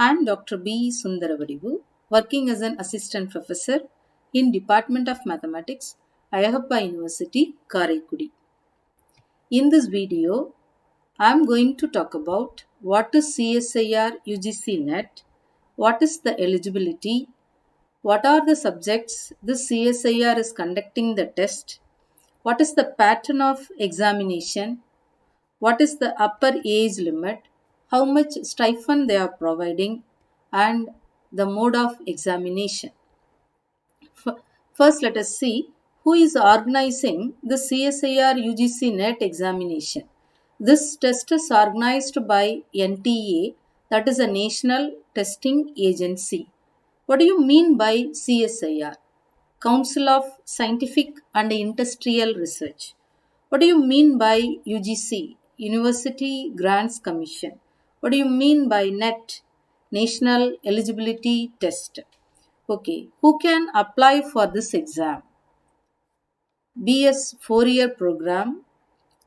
I am Dr. B. Sundaravadivu, working as an assistant professor in Department of Mathematics, Ayappa University, Karaikudi. In this video, I am going to talk about what is CSIR UGC NET, what is the eligibility, what are the subjects this CSIR is conducting the test, what is the pattern of examination, what is the upper age limit, how much stipend they are providing, and the mode of examination. First, let us see who is organizing the CSIR UGC NET examination. This test is organized by NTA, that is a National Testing Agency. What do you mean by CSIR? Council of Scientific and Industrial Research. What do you mean by UGC? University Grants Commission. What do you mean by NET? National Eligibility Test. Okay, who can apply for this exam? BS 4-year program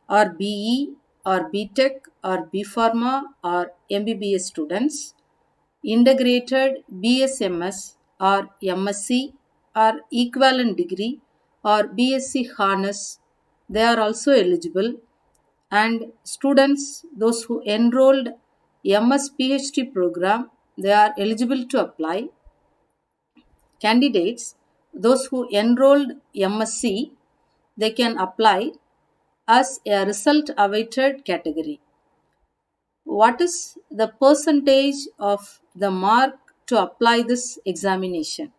or BE or BTech or B Pharma or MBBS students, integrated BSMS or MSc or equivalent degree or BSc Honors, they are also eligible. And students, those who enrolled MS PhD program, they are eligible to apply. Candidates, those who enrolled MSc, they can apply as a result awaited category. What is the percentage of the mark to apply this examination?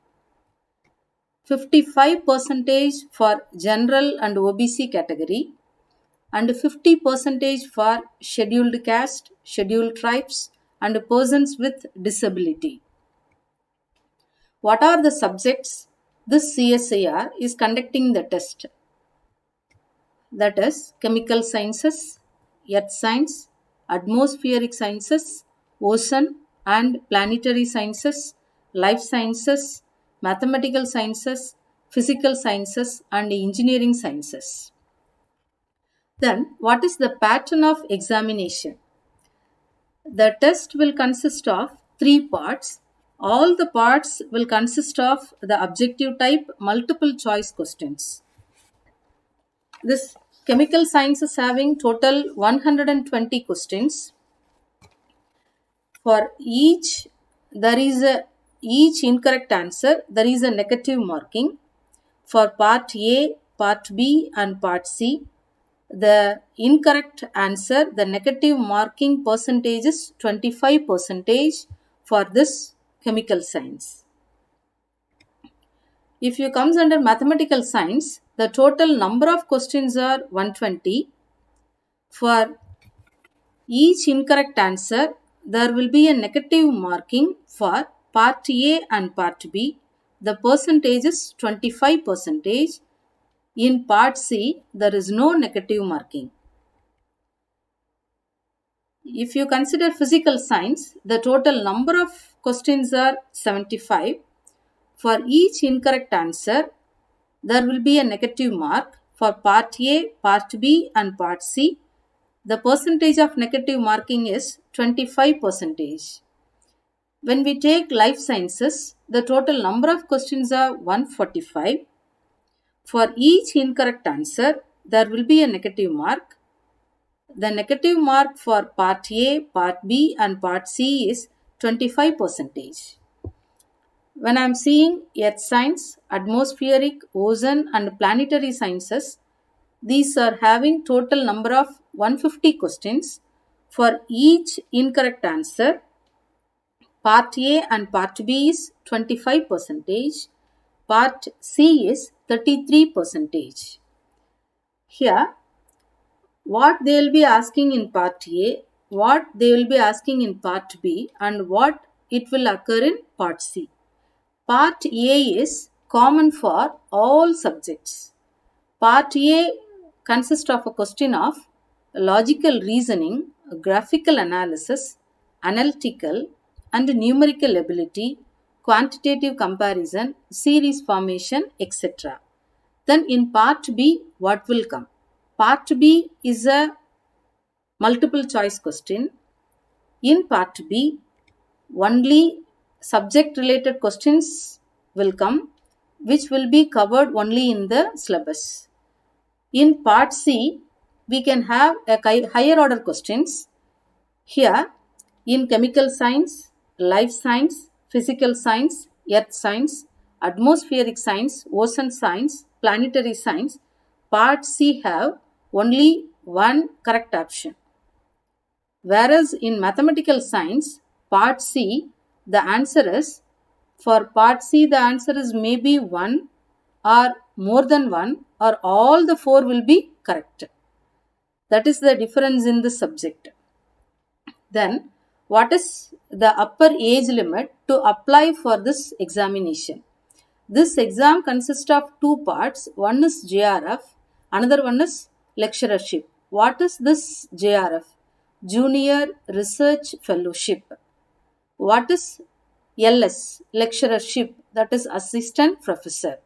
55% for general and OBC category and 50% for scheduled caste, scheduled tribes and persons with disability. What are the subjects this CSIR is conducting the test? That is chemical sciences, earth science, atmospheric sciences, ocean and planetary sciences, life sciences, mathematical sciences, physical sciences and engineering sciences. Then, what is the pattern of examination? The test will consist of 3 parts. All the parts will consist of the objective type multiple choice questions. This chemical science is having total 120 questions. For each incorrect answer, there is a negative marking. For part A, part B and part C, the incorrect answer, the negative marking percentage is 25% for this chemical science. If you comes under mathematical science, the total number of questions are 120. For each incorrect answer, there will be a negative marking for part A and part B. The percentage is 25%. In part C, there is no negative marking. If you consider physical science, the total number of questions are 75. For each incorrect answer, there will be a negative mark. For part A, part B and part C, the percentage of negative marking is 25%. When we take life sciences, the total number of questions are 145. For each incorrect answer, there will be a negative mark. The negative mark for part A, part B and part C is 25%. When I am seeing earth science, atmospheric, ocean and planetary sciences, these are having total number of 150 questions. For each incorrect answer, part A and part B is 25%, part C is 33%. Here, what they will be asking in part A, what they will be asking in part B and what it will occur in part C. Part A is common for all subjects. Part A consists of a question of logical reasoning, graphical analysis, analytical and numerical ability, quantitative comparison, series formation, etc. Then in part B, what will come? Part B is a multiple choice question. In part B, only subject related questions will come, which will be covered only in the syllabus. In part C, we can have a higher order questions. Here, in chemical science, life science, physical science, earth science, atmospheric science, ocean science, planetary science, part C have only one correct option. Whereas in mathematical science, part C, the answer is, for part C, the answer is maybe one or more than one, or all the four will be correct. That is the difference in the subject. Then, what is the upper age limit to apply for this examination? This exam consists of two parts. One is JRF, another one is lecturership. What is this JRF? Junior Research Fellowship. What is LS? Lecturership, that is Assistant Professor.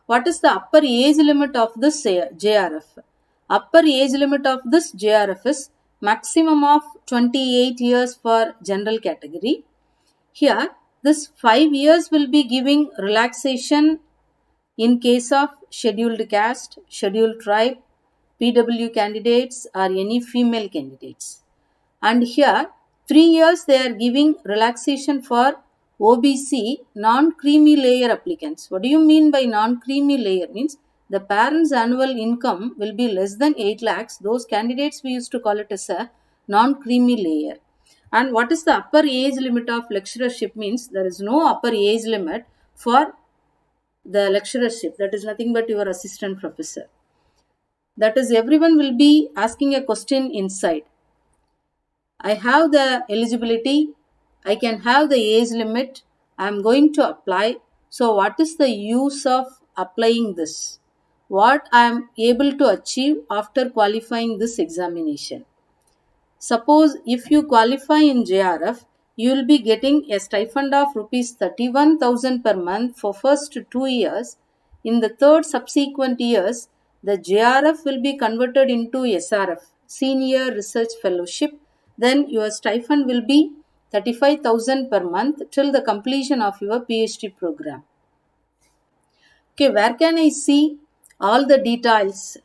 What is the upper age limit of this JRF? Upper age limit of this JRF is maximum of 28 years for general category. Here, this 5 years will be giving relaxation in case of scheduled caste, scheduled tribe, PW candidates or any female candidates. And here, 3 years they are giving relaxation for OBC non-creamy layer applicants. What do you mean by non-creamy layer? Means the parents' annual income will be less than 8 lakhs. Those candidates we used to call it as a non-creamy layer. And what is the upper age limit of lecturership? Means there is no upper age limit for the lecturership. That is nothing but your assistant professor. That is, everyone will be asking a question inside. I have the eligibility, I can have the age limit, I am going to apply. So, what is the use of applying this? What I am able to achieve after qualifying this examination? Suppose if you qualify in JRF, you will be getting a stipend of rupees 31,000 per month for first 2 years. In the third subsequent years, the JRF will be converted into SRF, Senior Research Fellowship. Then your stipend will be 35,000 per month till the completion of your PhD program. Okay, where can I see all the details?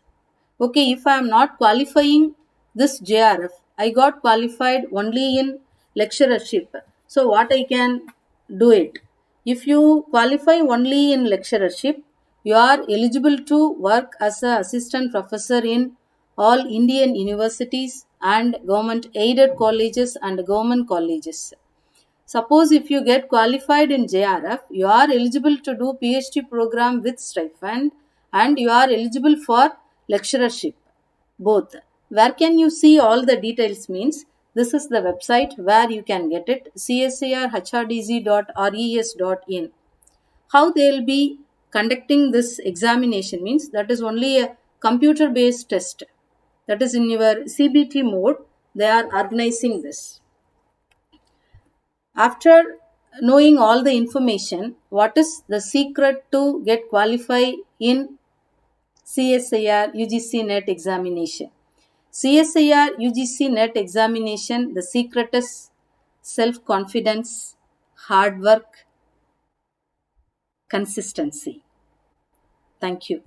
Okay, if I am not qualifying this JRF, I got qualified only in lecturership. So what I can do it? If you qualify only in lecturership, you are eligible to work as an assistant professor in all Indian universities and government aided colleges and government colleges. Suppose if you get qualified in JRF, you are eligible to do PhD program with stipend and you are eligible for lecturership, both. Where can you see all the details? Means this is the website where you can get it, csirhdz.res.in. How they will be conducting this examination? Means that is only a computer based test. That is in your CBT mode, they are organizing this. After knowing all the information, what is the secret to get qualified in CSIR UGC NET examination? CSIR UGC NET examination, the secret is self-confidence, hard work, consistency. Thank you.